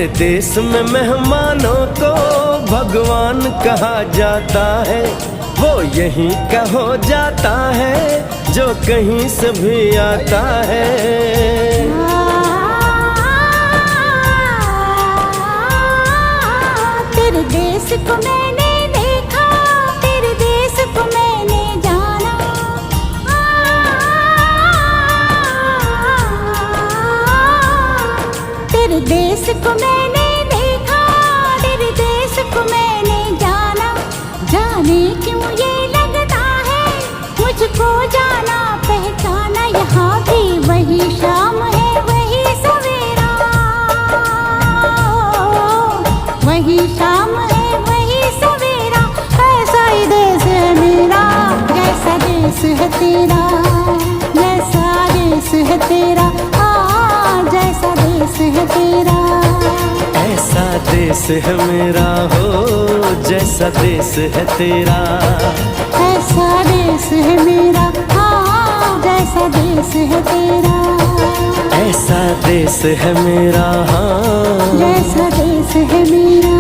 मेरे देश में मेहमानों को भगवान कहा जाता है। वो यहीं का हो जाता है जो कहीं से भी आता है। तेरे देश को मैंने देखा, तेरे देश को मैंने जाना। तेरे देश को मैंने देखा, तेरे देश को मैंने जाना। जाने क्यों ये लगता है मुझको जाना पहचाना। यहाँ भी वही शाम है वही सवेरा, वही शाम है वही सवेरा। ऐसा ही देश है मेरा, जैसा देश है तेरा, जैसा देश है तेरा। जैसा देश है तेरा, ऐसा देश है मेरा हो, जैसा देश है तेरा। ऐसा देश है मेरा, जैसा देश है तेरा। ऐसा देश है मेरा, हाँ जैसा देश है मेरा।